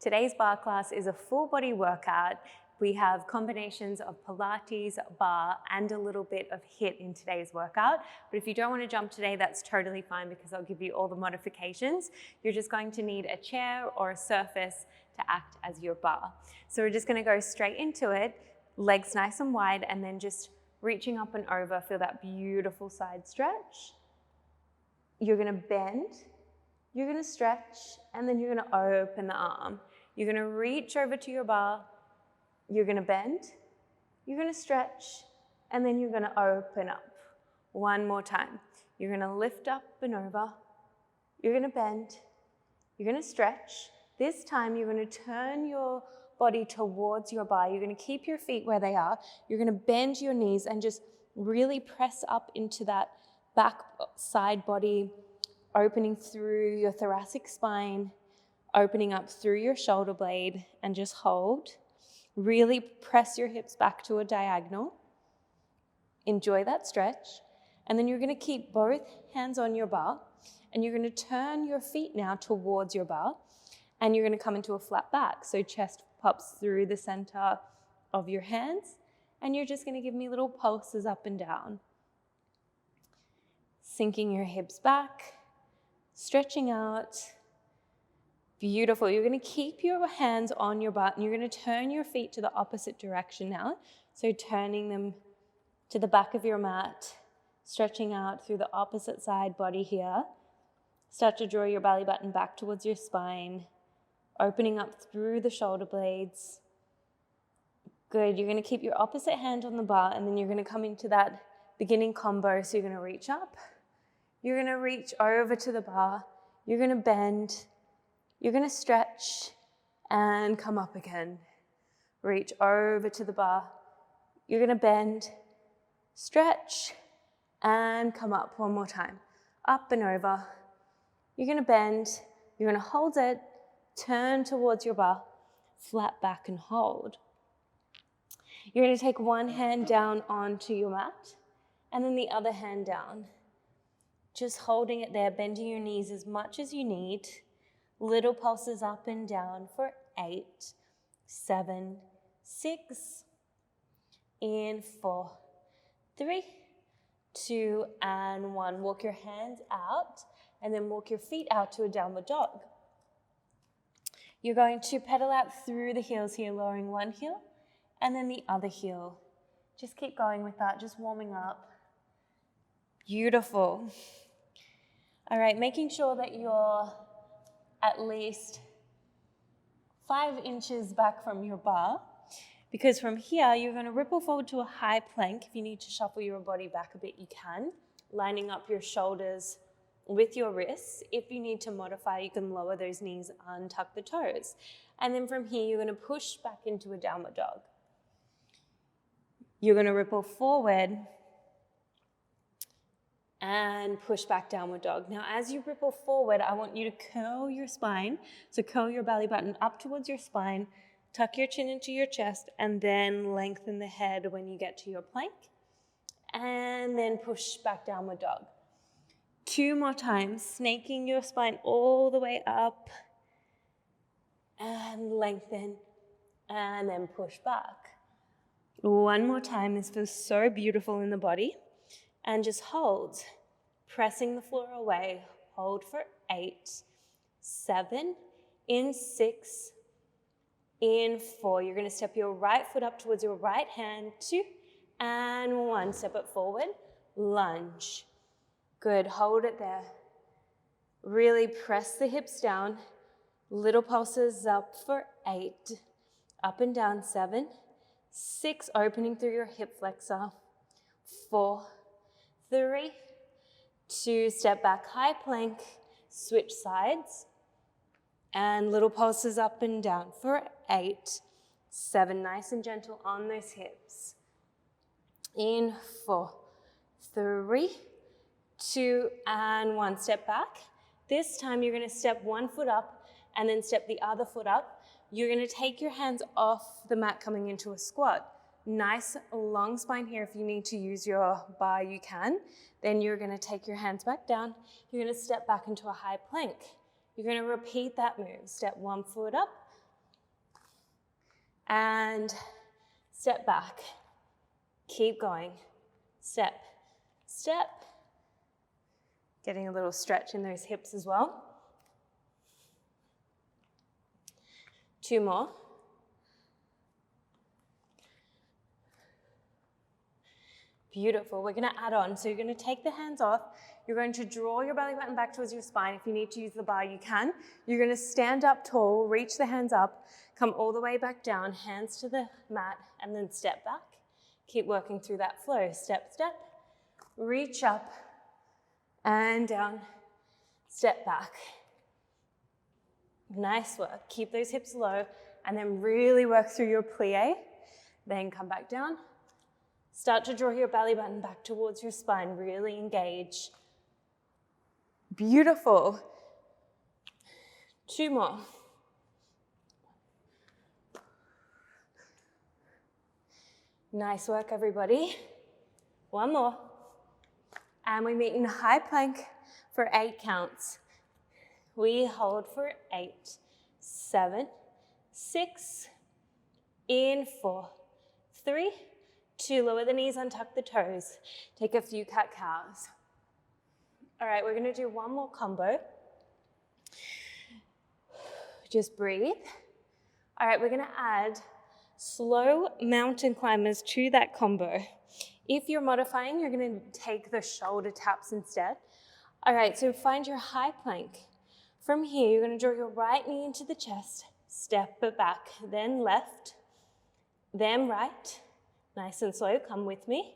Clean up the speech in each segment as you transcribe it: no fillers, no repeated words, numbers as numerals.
Today's barre class is a full body workout. We have combinations of Pilates, barre, and a little bit of HIIT in today's workout. But if you don't want to jump today, that's totally fine because I'll give you all the modifications. You're just going to need a chair or a surface to act as your barre. So we're just going to go straight into it, legs nice and wide, and then just reaching up and over. Feel that beautiful side stretch. You're going to bend, you're going to stretch, and then you're going to open the arm. You're going to reach over to your barre, you're going to bend, you're going to stretch, and then you're going to open up. One more time. You're going to lift up and over, you're going to bend, you're going to stretch. This time you're going to turn your body towards your barre. You're going to keep your feet where they are. You're going to bend your knees and just really press up into that back side body, opening through your thoracic spine, opening up through your shoulder blade, and just hold. Really press your hips back to a diagonal. Enjoy that stretch. And then you're going to keep both hands on your barre, and you're going to turn your feet now towards your barre, and you're going to come into a flat back. So chest pops through the center of your hands, and you're just going to give me little pulses up and down. Sinking your hips back, stretching out. Beautiful. You're going to keep your hands on your butt, and you're going to turn your feet to the opposite direction now. So turning them to the back of your mat, stretching out through the opposite side body here. Start to draw your belly button back towards your spine, opening up through the shoulder blades. Good. You're going to keep your opposite hand on the bar, and then you're going to come into that beginning combo. So you're going to reach up, you're going to reach over to the bar, you're going to bend, you're going to stretch and come up again. Reach over to the bar, you're going to bend, stretch and come up. One more time. Up and over. You're going to bend, you're going to hold it, turn towards your bar, flat back and hold. You're going to take one hand down onto your mat and then the other hand down. Just holding it there, bending your knees as much as you need. Little pulses up and down for 8, 7, 6, in 4, 3, 2, and 1. Walk your hands out and then walk your feet out to a downward dog. You're going to pedal out through the heels here, lowering one heel and then the other heel. Just keep going with that, just warming up. Beautiful. All right, making sure that you're at least 5 inches back from your bar, because from here you're going to ripple forward to a high plank. If you need to shuffle your body back a bit, you can, lining up your shoulders with your wrists. If you need to modify, you can lower those knees and tuck the toes. And then from here, you're going to push back into a downward dog. You're going to ripple forward and push back downward dog. Now, as you ripple forward, I want you to curl your spine. So curl your belly button up towards your spine, tuck your chin into your chest, and then lengthen the head when you get to your plank. And then push back downward dog. 2 more times, snaking your spine all the way up and lengthen and then push back. 1 more time. This feels so beautiful in the body. And just hold, pressing the floor away. Hold for 8, 7, in 6, in 4. You're going to step your right foot up towards your right hand. 2, and 1. Step it forward, lunge. Good, hold it there. Really press the hips down. Little pulses up for 8, up and down 7, 6, opening through your hip flexor. 4, 3, 2, step back, high plank, switch sides, and little pulses up and down for 8, 7, nice and gentle on those hips. In 4, 3, 2, and 1, step back. This time you're going to step one foot up and then step the other foot up. You're going to take your hands off the mat coming into a squat. Nice long spine here. If you need to use your bar, you can. Then you're going to take your hands back down. You're going to step back into a high plank. You're going to repeat that move. Step one foot up, and step back. Keep going. Step, step. Getting a little stretch in those hips as well. 2 more. Beautiful. We're going to add on. So you're going to take the hands off. You're going to draw your belly button back towards your spine. If you need to use the bar, you can. You're going to stand up tall, reach the hands up, come all the way back down, hands to the mat, and then step back. Keep working through that flow. Step, step. Reach up and down. Step back. Nice work. Keep those hips low, and then really work through your plie. Then come back down. Start to draw your belly button back towards your spine. Really engage. Beautiful. 2 more. Nice work, everybody. 1 more. And we meet in high plank for 8 counts. We hold for 8, 7, 6, in 4, 3, 2, lower the knees, untuck the toes. Take a few cat-cows. All right, we're gonna do 1 more combo. Just breathe. All right, we're gonna add slow mountain climbers to that combo. If you're modifying, you're gonna take the shoulder taps instead. All right, so find your high plank. From here, you're gonna draw your right knee into the chest, step it back, then left, then right. Nice and slow, come with me.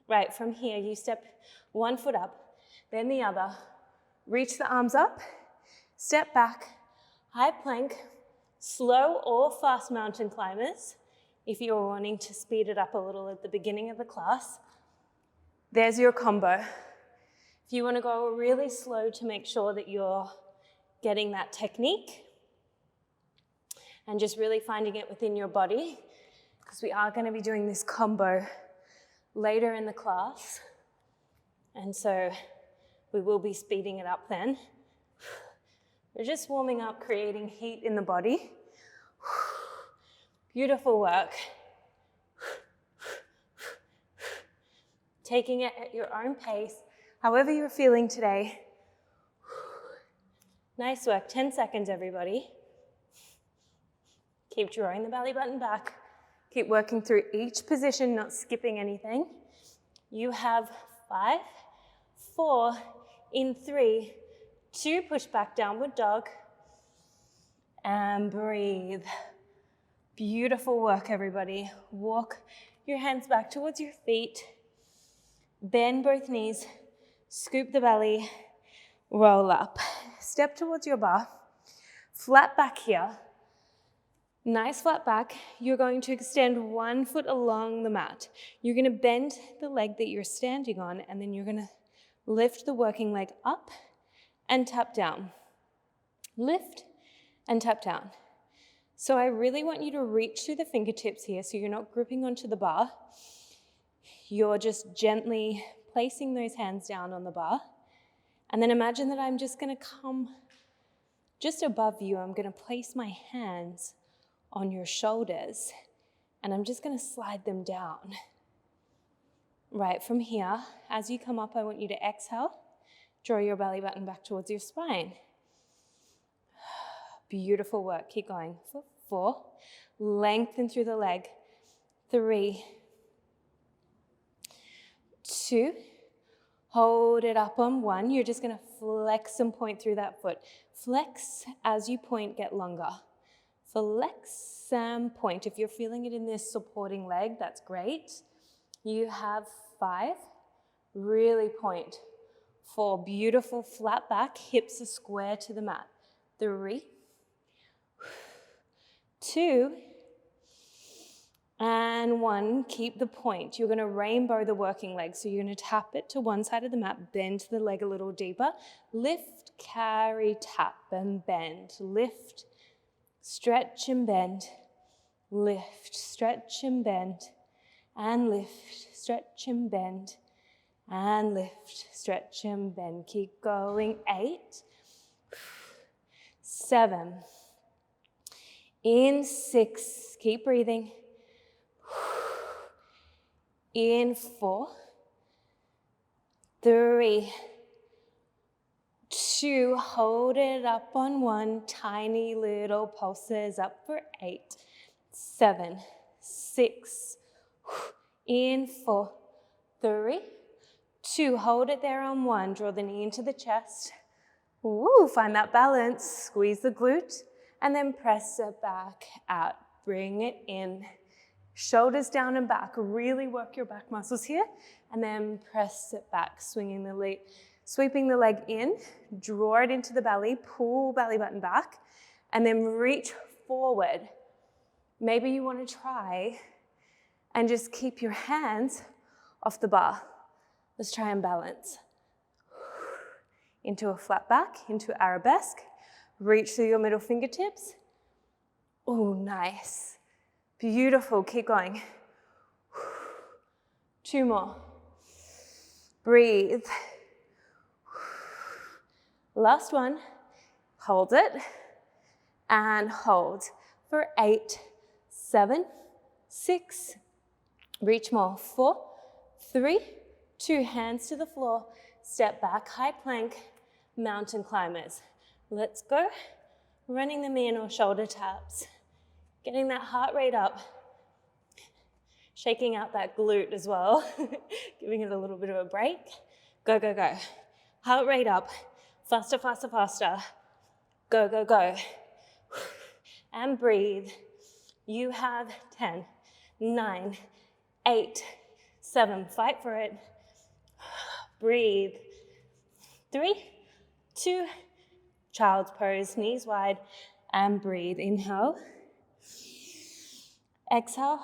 Right, from here, you step 1 foot up, then the other. Reach the arms up, step back, high plank, slow or fast mountain climbers. If you're wanting to speed it up a little at the beginning of the class, there's your combo. If you want to go really slow to make sure that you're getting that technique and just really finding it within your body, because we are going to be doing this combo later in the class, and so we will be speeding it up then. We're just warming up, creating heat in the body. Beautiful work. Taking it at your own pace, however you're feeling today. Nice work. 10 seconds, everybody. Keep drawing the belly button back. Keep working through each position, not skipping anything. You have 5, 4, in 3, 2, push back, downward dog, and breathe. Beautiful work, everybody. Walk your hands back towards your feet. Bend both knees, scoop the belly, roll up. Step towards your bar, flat back here. Nice flat back. You're going to extend 1 foot along the mat. You're going to bend the leg that you're standing on, and then you're going to lift the working leg up and tap down. Lift and tap down. So I really want you to reach through the fingertips here so you're not gripping onto the bar. You're just gently placing those hands down on the bar. And then imagine that I'm just going to come just above you. I'm going to place my hands on your shoulders, and I'm just going to slide them down. Right, from here, as you come up, I want you to exhale, draw your belly button back towards your spine. Beautiful work, keep going. 4, lengthen through the leg. 3, 2, hold it up on 1. You're just going to flex and point through that foot. Flex as you point, get longer. Flex and point. If you're feeling it in this supporting leg, that's great. You have 5, really point. 4, beautiful flat back, hips are square to the mat. 3, 2, and 1. Keep the point. You're going to rainbow the working leg. So you're going to tap it to one side of the mat, bend the leg a little deeper. Lift, carry, tap, and bend. Lift, stretch and bend. Lift, stretch and bend. And lift, stretch and bend. And lift, stretch and bend. Keep going. 8, 7, In 6, keep breathing. In 4, 3, 2, hold it up on 1, tiny little pulses up for 8, 7, 6, in 4, 3, 2, hold it there on 1, draw the knee into the chest. Woo, find that balance, squeeze the glute, and then press it back out, bring it in. Shoulders down and back, really work your back muscles here, and then press it back, swinging the leg, sweeping the leg in, draw it into the belly, pull belly button back, and then reach forward. Maybe you want to try and just keep your hands off the bar. Let's try and balance. Into a flat back, into arabesque, reach through your middle fingertips. Oh, nice. Beautiful, keep going. 2 more. Breathe. Last one. Hold it and hold for 8, 7, 6. Reach more. 4, 3, 2. Hands to the floor. Step back, high plank, mountain climbers. Let's go. Running them in or shoulder taps. Getting that heart rate up. Shaking out that glute as well. Giving it a little bit of a break. Go, go, go. Heart rate up. Faster, faster, faster. Go, go, go. And breathe. You have 10, 9, 8, 7. Fight for it. Breathe. 3, 2. Child's pose, knees wide, and breathe. Inhale. Exhale.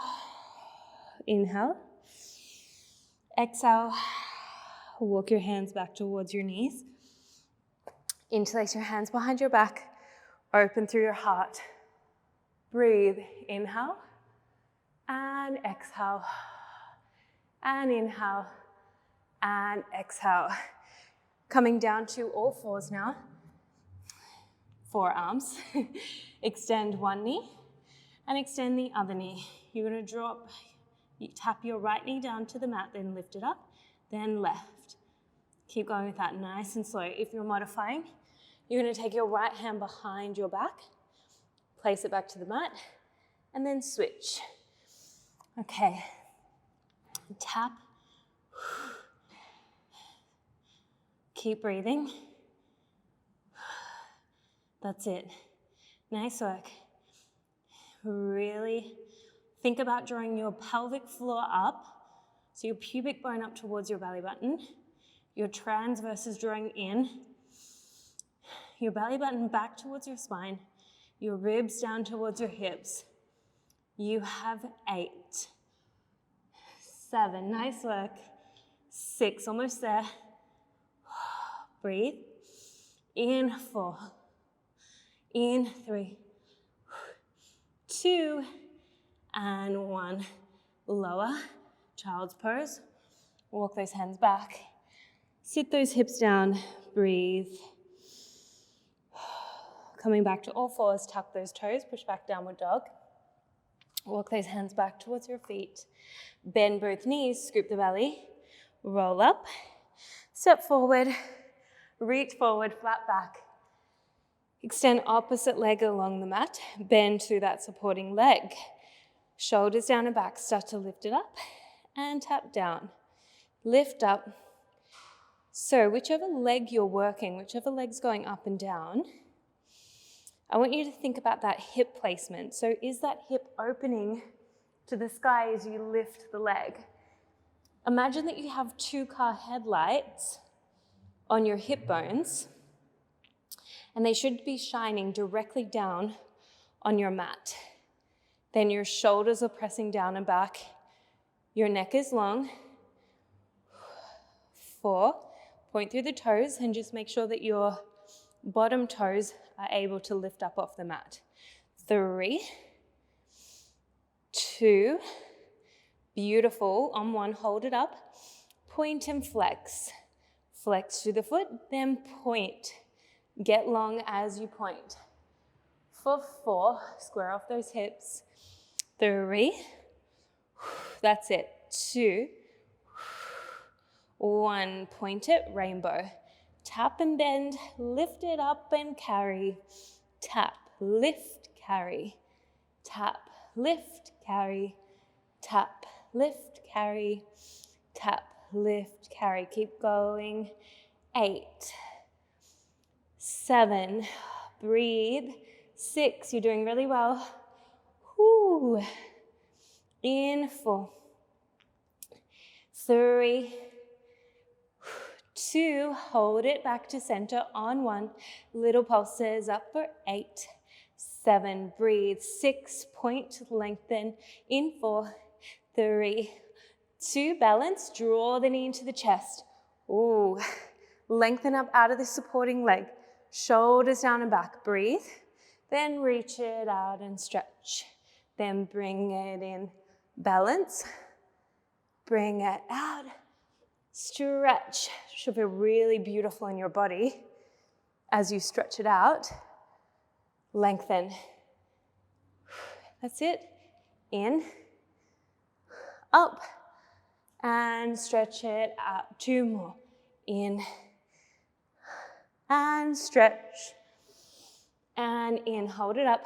Inhale. Exhale. Walk your hands back towards your knees. Interlace your hands behind your back. Open through your heart. Breathe. Inhale. And exhale. And inhale. And exhale. Coming down to all fours now. Forearms. Extend one knee and extend the other knee. You're going to drop, you tap your right knee down to the mat, then lift it up, then left. Keep going with that nice and slow. If you're modifying, you're going to take your right hand behind your back, place it back to the mat, and then switch. Okay. Tap. Keep breathing. That's it. Nice work. Really think about drawing your pelvic floor up, so your pubic bone up towards your belly button. Your transverse is drawing in. Your belly button back towards your spine. Your ribs down towards your hips. You have 8, 7. Nice work. 6. Almost there. Breathe. In 4. In 3, 2, and 1. Lower, child's pose. Walk those hands back. Sit those hips down. Breathe. Coming back to all fours, tuck those toes, push back, downward dog. Walk those hands back towards your feet. Bend both knees, scoop the belly. Roll up. Step forward. Reach forward, flat back. Extend opposite leg along the mat. Bend through that supporting leg. Shoulders down and back. Start to lift it up and tap down. Lift up. So whichever leg you're working, whichever leg's going up and down, I want you to think about that hip placement. So is that hip opening to the sky as you lift the leg? Imagine that you have 2 car headlights on your hip bones, and they should be shining directly down on your mat. Then your shoulders are pressing down and back. Your neck is long. 4, point through the toes and just make sure that your bottom toes are able to lift up off the mat. 3, 2, beautiful. On 1, hold it up. Point and flex. Flex through the foot, then point. Get long as you point. For 4, square off those hips. 3, that's it. 2, 1, point it, rainbow. Tap and bend, lift it up and carry. Tap, lift, carry. Tap, lift, carry. Tap, lift, carry. Tap, lift, carry. Keep going. 8, 7, breathe. 6, you're doing really well. Whoo. In 4, 3, 2, hold it back to center on 1. Little pulses up for 8, 7, breathe. 6, point, lengthen. In 4, 3, 2, balance. Draw the knee into the chest. Ooh, lengthen up out of the supporting leg. Shoulders down and back. Breathe. Then reach it out and stretch. Then bring it in. Balance. Bring it out. Stretch. Should feel really beautiful in your body as you stretch it out. Lengthen. That's it. In. Up. And stretch it out. 2 more. In. And stretch. And in. Hold it up.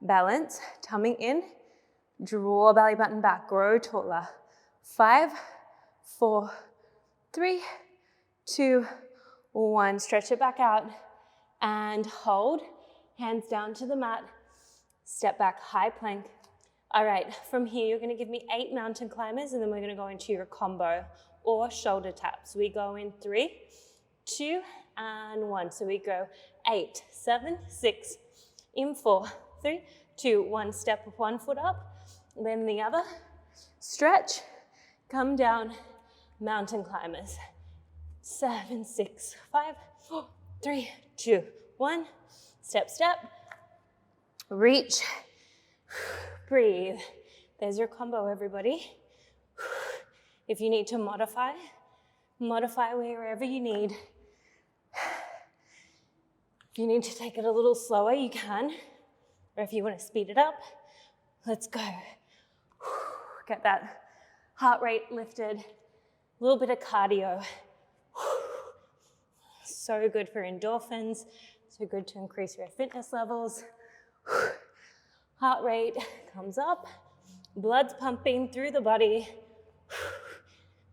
Balance. Tummy in. Draw belly button back. Grow taller. 5, 4, 3, 2, 1. Stretch it back out. And hold. Hands down to the mat. Step back. High plank. All right. From here, you're going to give me 8 mountain climbers, and then we're going to go into your combo or shoulder taps. We go in 3, 2, and 1. So we go 8, 7, 6, in 4, 3, 2, 1. Step with 1 foot up, then the other. Stretch, come down, mountain climbers. 7, 6, 5, 4, 3, 2, 1. Step, step. Reach, breathe. There's your combo, everybody. If you need to modify wherever you need. If you need to take it a little slower, you can. Or if you want to speed it up, let's go. Get that heart rate lifted. A little bit of cardio. So good for endorphins. So good to increase your fitness levels. Heart rate comes up. Blood's pumping through the body.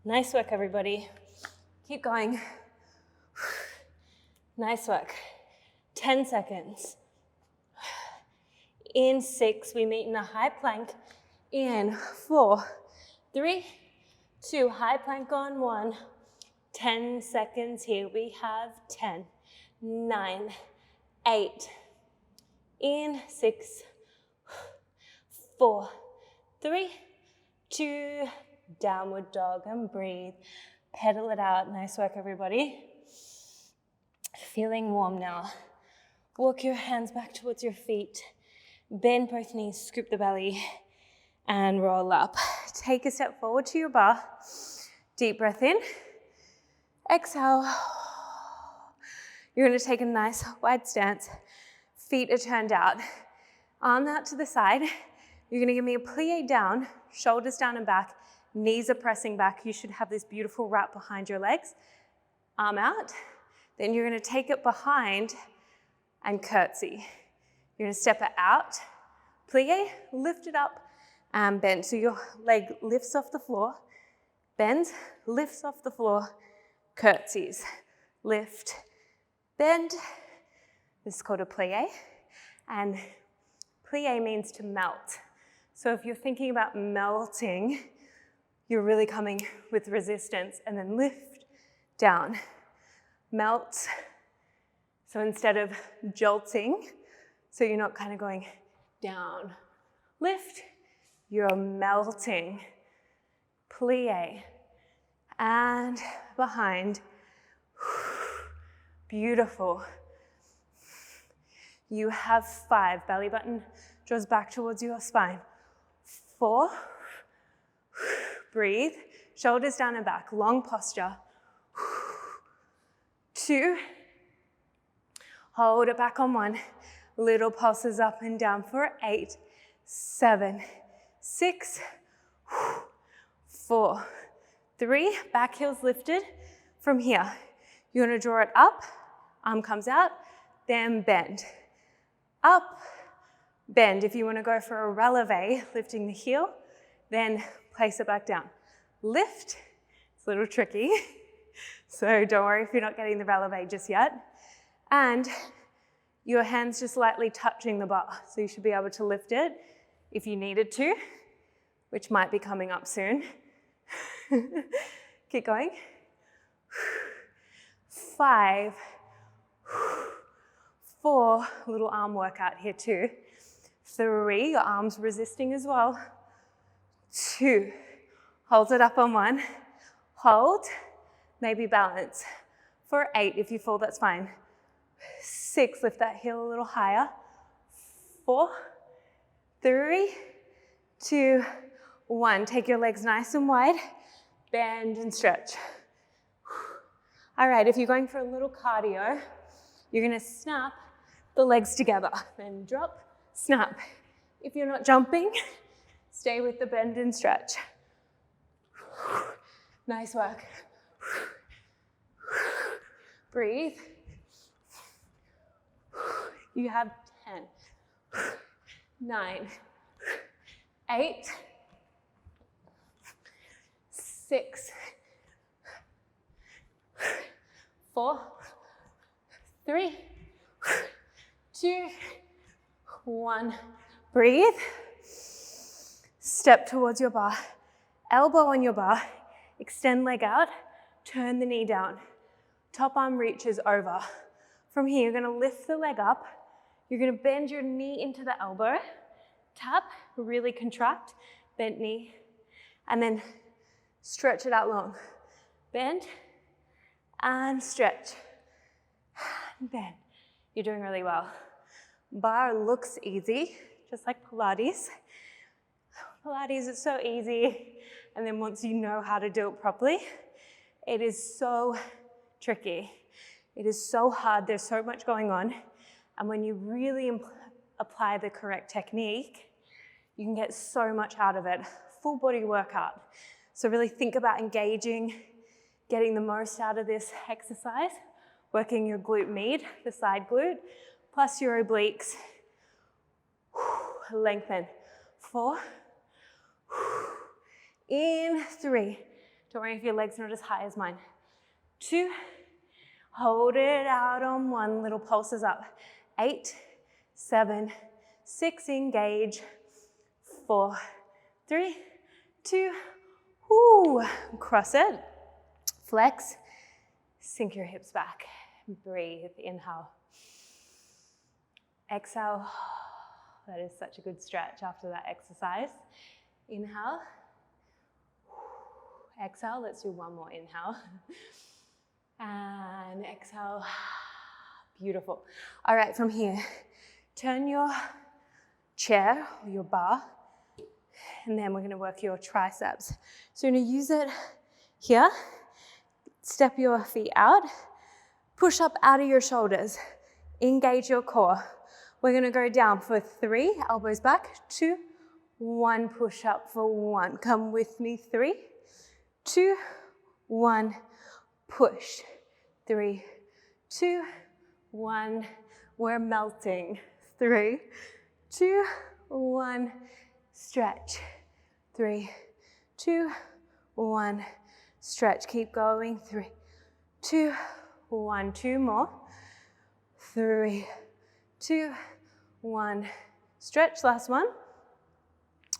Nice work, everybody. Keep going. Nice work. 10 seconds. In 6, we meet in a high plank. In 4, 3, 2, high plank on 1. 10 seconds here. We have 10, 9, 8. In 6, 4, 3, 2, downward dog, and breathe. Pedal it out. Nice work, everybody. Feeling warm now. Walk your hands back towards your feet. Bend both knees, scoop the belly, and roll up. Take a step forward to your bar. Deep breath in. Exhale. You're going to take a nice wide stance. Feet are turned out. Arm out to the side. You're going to give me a plie down, shoulders down and back. Knees are pressing back. You should have this beautiful wrap behind your legs. Arm out. Then you're going to take it behind and curtsy. You're going to step it out, plie, lift it up, and bend. So your leg lifts off the floor, bends, lifts off the floor, curtsies. Lift, bend. This is called a plie. And plie means to melt. So if you're thinking about melting, you're really coming with resistance, and then lift, down, melt. So instead of jolting, so you're not kind of going down, lift, you're melting. Plie, and behind. Beautiful. You have 5. Belly button draws back towards your spine. 4. Breathe. Shoulders down and back. Long posture. 2. Hold it back on 1. Little pulses up and down for 8, 7, 6, 4, 3. Back heel's lifted. From here, you want to draw it up. Arm comes out, then bend. Up, bend. If you want to go for a releve, lifting the heel, then place it back down. Lift. It's a little tricky, so don't worry if you're not getting the releve just yet. And your hands just lightly touching the bar, so you should be able to lift it if you needed to, which might be coming up soon. Keep going. 5, 4, a little arm workout here too. 3, your arms resisting as well. 2, hold it up on 1. Hold, maybe balance. For 8, if you fall, that's fine. 6, lift that heel a little higher. 4, 3, 2, 1. Take your legs nice and wide. Bend and stretch. All right, if you're going for a little cardio, you're gonna snap the legs together. Then drop, snap. If you're not jumping, stay with the bend and stretch. Nice work. Breathe. You have 10, 9, 8, 6, 4, 3, 2, 1. Breathe. Step towards your bar. Elbow on your bar. Extend leg out. Turn the knee down. Top arm reaches over. From here, you're going to lift the leg up. You're going to bend your knee into the elbow. Tap, really contract, bent knee, and then stretch it out long. Bend and stretch. Bend. You're doing really well. Barre looks easy, just like Pilates. Pilates is so easy, and then once you know how to do it properly, it is so tricky. It is so hard, there's so much going on, and when you really apply the correct technique, you can get so much out of it. Full body workout. So really think about engaging, getting the most out of this exercise, working your glute med, the side glute, plus your obliques. Lengthen. 4. In 3. Don't worry if your leg's not as high as mine. 2. Hold it out on 1. Little pulses up. 8, 7, 6. Engage. 4, 3, 2. Woo. Cross it. Flex. Sink your hips back. Breathe. Inhale. Exhale. That is such a good stretch after that exercise. Inhale. Exhale. Let's do one more inhale. And exhale. Beautiful. All right, from here, turn your chair or your bar, and then we're going to work your triceps. So you're going to use it here. Step your feet out. Push up out of your shoulders. Engage your core. We're going to go down for 3, elbows back, 2, 1, push up for 1. Come with me, 3, 2, 1, push, 3, 2, 1, we're melting, 3, 2, 1, stretch, 3, 2, 1, stretch, keep going, 3, 2, 1, 2 more, 3, 2, 1, stretch, last one.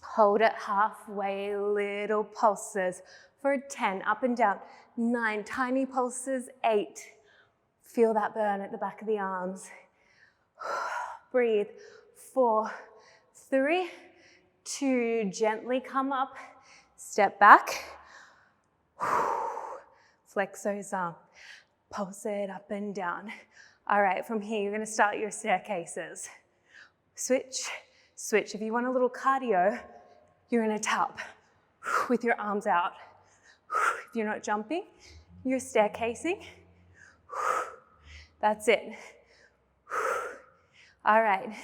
Hold it halfway, little pulses for 10, up and down, 9, tiny pulses, 8. Feel that burn at the back of the arms. Breathe, 4, 3, 2, gently come up, step back. Flex those arms, pulse it up and down. All right, from here, you're gonna start your staircases. Switch, switch. If you want a little cardio, you're gonna tap with your arms out. If you're not jumping, you're staircasing. That's it. All right,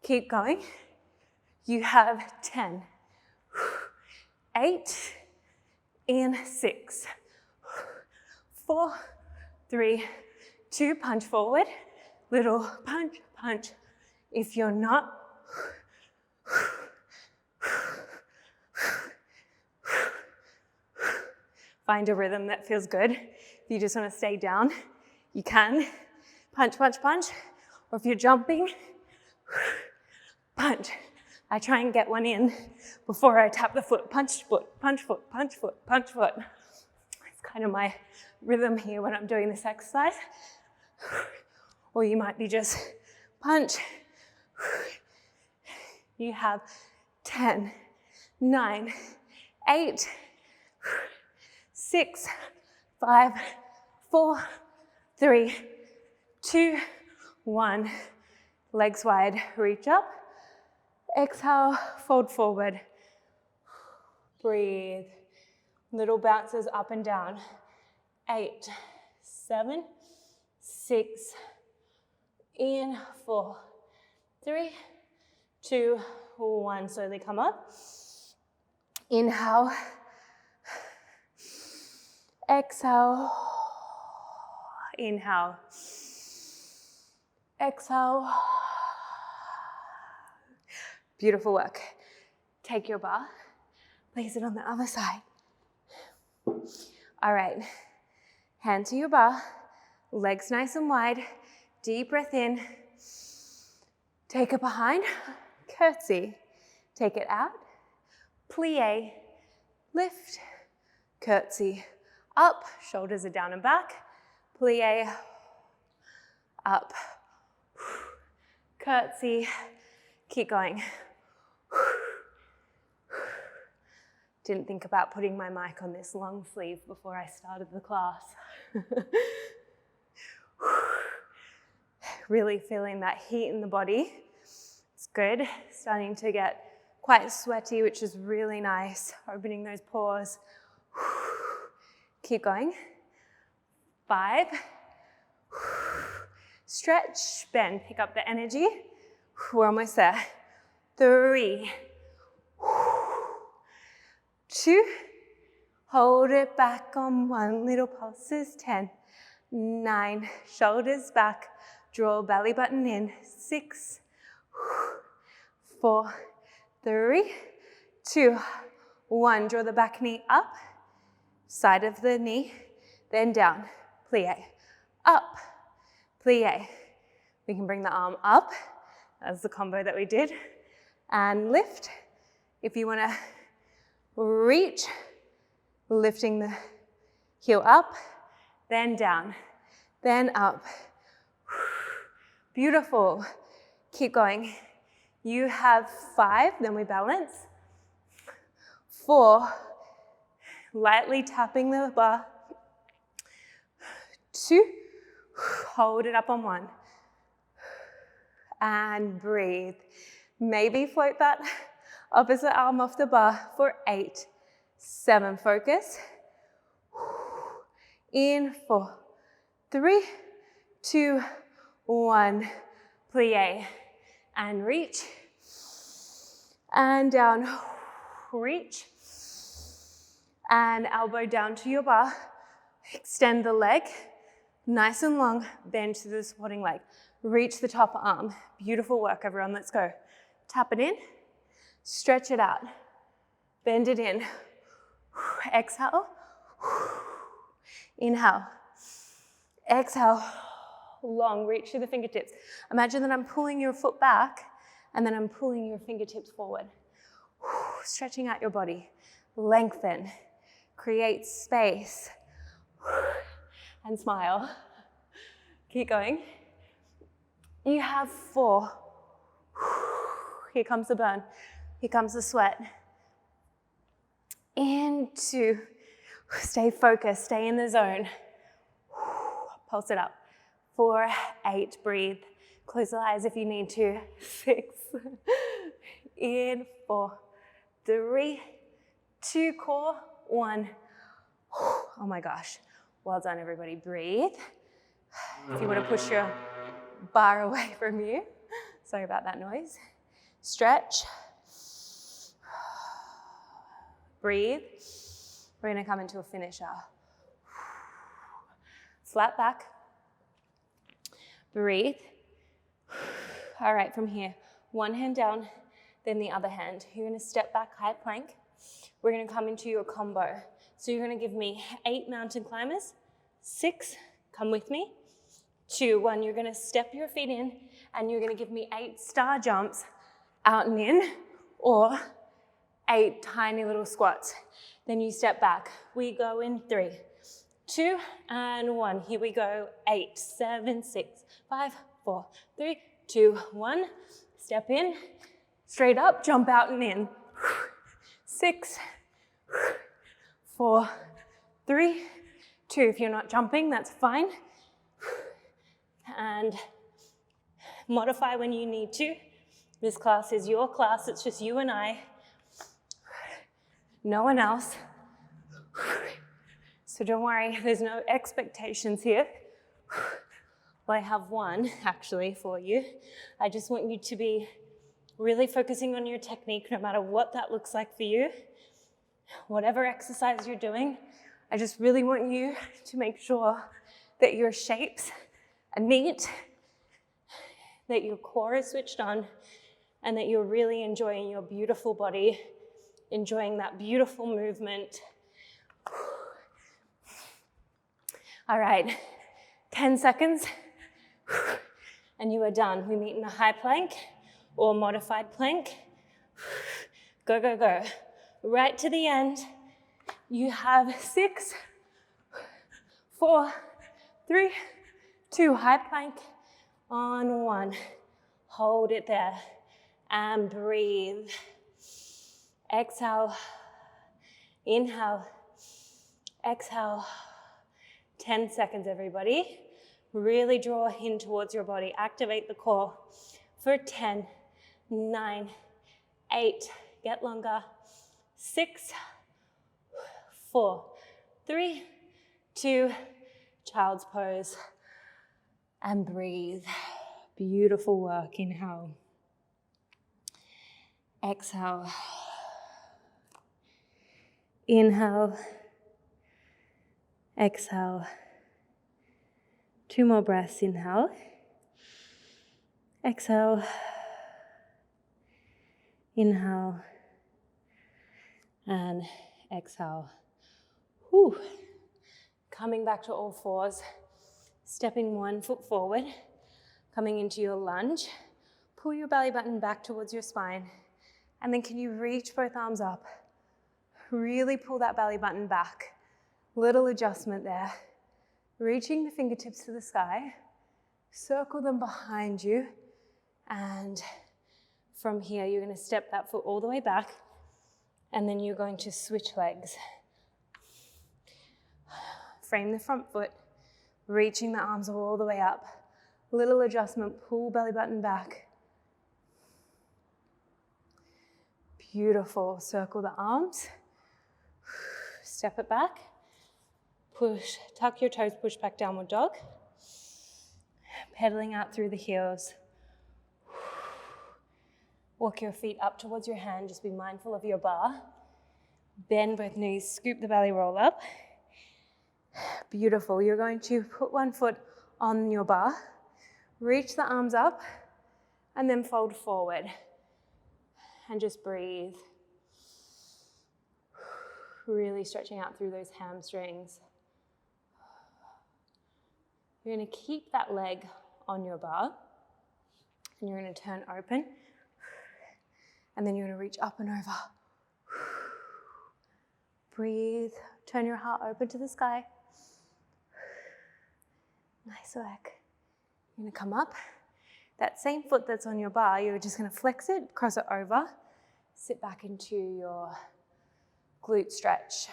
keep going. You have 10, 8, and 6, 4, 3, 2, punch forward, little punch, punch. If you're not, find a rhythm that feels good. If you just want to stay down, you can. Punch, punch, punch. Or if you're jumping, punch. I try and get one in before I tap the foot. Punch foot, punch foot, punch foot, punch foot. It's kind of my rhythm here when I'm doing this exercise. Or you might be just punch. You have 10, 9, 8, 6, 5, 4, 3, 2, 1. Legs wide, reach up. Exhale, fold forward. Breathe. Little bounces up and down. 8, 7, 6, in, 4, 3, 2, 1. Slowly come up. Inhale. Exhale. Inhale. Exhale. Beautiful work. Take your bar, place it on the other side. All right, hand to your bar, legs nice and wide, deep breath in, take it behind, curtsy, take it out, plie, lift, curtsy, up, shoulders are down and back, plie, up, curtsy, keep going. Didn't think about putting my mic on this long sleeve before I started the class. Really feeling that heat in the body. It's good. Starting to get quite sweaty, which is really nice. Opening those pores. Keep going. 5. Stretch, bend, pick up the energy. We're almost there. 3. 2. Hold it back on 1. Little pulses. 10. 9. Shoulders back. Draw belly button in. 6. 4. 3. 2. 1. Draw the back knee up. Side of the knee. Then down. Plie. Up. Plie. We can bring the arm up. That's the combo that we did. And lift. If you want to reach, lifting the heel up, then down, then up. Beautiful. Keep going. You have 5, then we balance. 4, lightly tapping the bar. 2, hold it up on 1. And breathe. Maybe float that opposite arm off the bar for 8, 7, focus. In, 4, 3, 2, 1. Plie. And reach. And down. Reach. And elbow down to your bar. Extend the leg. Nice and long. Bend to the supporting leg. Reach the top arm. Beautiful work, everyone. Let's go. Tap it in. Stretch it out. Bend it in. Exhale. Inhale. Exhale. Long. Reach through the fingertips. Imagine that I'm pulling your foot back and then I'm pulling your fingertips forward. Stretching out your body. Lengthen. Create space. And smile. Keep going. You have 4. Here comes the burn. Here comes the sweat. Into. Stay focused. Stay in the zone. Pulse it up. 4, 8. Breathe. Close the eyes if you need to. 6. In. 4, 3, 2. Core. 1. Oh my gosh. Well done, everybody. Breathe. If you want to push your bar away from you. Sorry about that noise. Stretch. Breathe. We're gonna come into a finisher. Flat back. Breathe. All right, from here, one hand down, then the other hand. You're gonna step back, high plank. We're gonna come into your combo. So you're gonna give me 8 mountain climbers, 6, come with me, 2, 1. You're gonna step your feet in and you're gonna give me 8 star jumps out and in, or 8 tiny little squats. Then you step back. We go in 3, 2, and 1. Here we go. 8, 7, 6, 5, 4, 3, 2, 1. Step in, straight up, jump out and in. 6, 4, 3, 2. If you're not jumping, that's fine. And modify when you need to. This class is your class. It's just you and I. No one else. So don't worry, there's no expectations here. Well, I have one actually for you. I just want you to be really focusing on your technique, no matter what that looks like for you. Whatever exercise you're doing, I just really want you to make sure that your shapes are neat, that your core is switched on, and that you're really enjoying your beautiful body, enjoying that beautiful movement. All right, 10 seconds, and you are done. We meet in a high plank or modified plank. Go, go, go. Right to the end. You have 6, 4, 3, 2. High plank on 1. Hold it there and breathe. Exhale, inhale, exhale. 10 seconds, everybody. Really draw in towards your body. Activate the core for 10, 9, 8, get longer, 6, 4, 3, 2, child's pose, and breathe. Beautiful work. Inhale, exhale, inhale, exhale. 2 more breaths. Inhale, exhale, inhale, and exhale. Whew. Coming back to all fours, stepping 1 foot forward, coming into your lunge. Pull your belly button back towards your spine, and then can you reach both arms up? Really pull that belly button back. Little adjustment there. Reaching the fingertips to the sky, circle them behind you, and from here you're going to step that foot all the way back, and then you're going to switch legs. Frame the front foot, reaching the arms all the way up. Little adjustment, pull belly button back. Beautiful. Circle the arms, step it back. Push, tuck your toes, push back, downward dog. Pedaling out through the heels. Walk your feet up towards your hand, just be mindful of your bar. Bend both knees, scoop the belly, roll up. Beautiful. You're going to put one foot on your bar, reach the arms up, and then fold forward. And just breathe. Really stretching out through those hamstrings. You're going to keep that leg on your bar, and you're going to turn open, and then you're going to reach up and over. Breathe. Turn your heart open to the sky. Nice work. You're going to come up. That same foot that's on your bar, you're just going to flex it, cross it over, sit back into your glute stretch.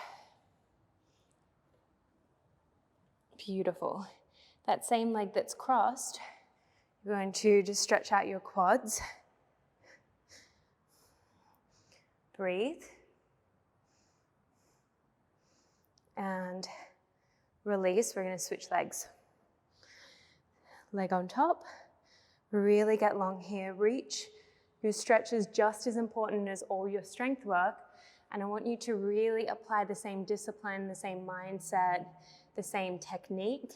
Beautiful. That same leg that's crossed, you're going to just stretch out your quads. Breathe. And release. We're going to switch legs. Leg on top, Really get long here. Reach. Your stretch is just as important as all your strength work. And I want you to really apply the same discipline, the same mindset, the same technique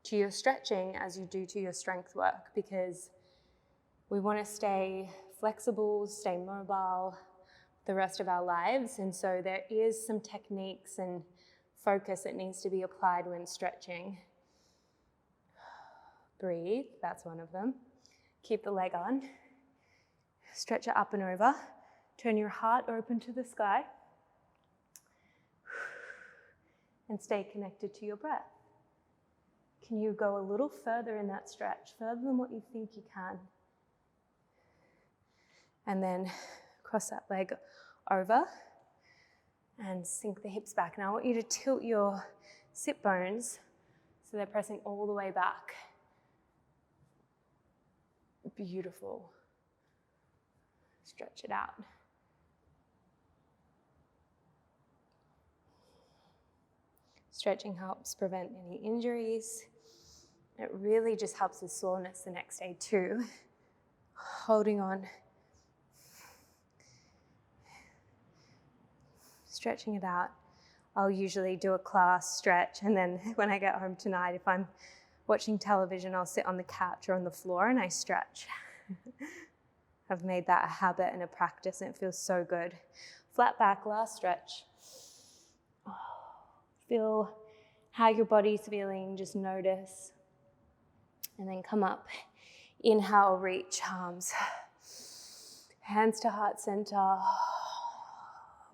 to your stretching as you do to your strength work, because we want to stay flexible, stay mobile the rest of our lives. And so there is some techniques and focus that needs to be applied when stretching. Breathe, that's one of them. Keep the leg on. Stretch it up and over. Turn your heart open to the sky. And stay connected to your breath. Can you go a little further in that stretch, further than what you think you can? And then cross that leg over and sink the hips back. Now I want you to tilt your sit bones so they're pressing all the way back. Beautiful. Stretch it out. Stretching helps prevent any injuries. It really just helps with soreness the next day too. Holding on. Stretching it out. I'll usually do a class stretch, and then when I get home tonight, if I'm watching television, I'll sit on the couch or on the floor and I stretch. I've made that a habit and a practice, and it feels so good. Flat back, last stretch. Feel how your body's feeling, just notice. And then come up. Inhale, reach, arms. Hands to heart center.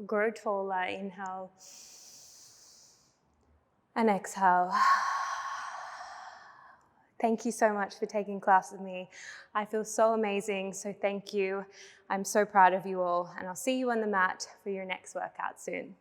Grow taller, inhale. And exhale. Thank you so much for taking class with me. I feel so amazing, so thank you. I'm so proud of you all, and I'll see you on the mat for your next workout soon.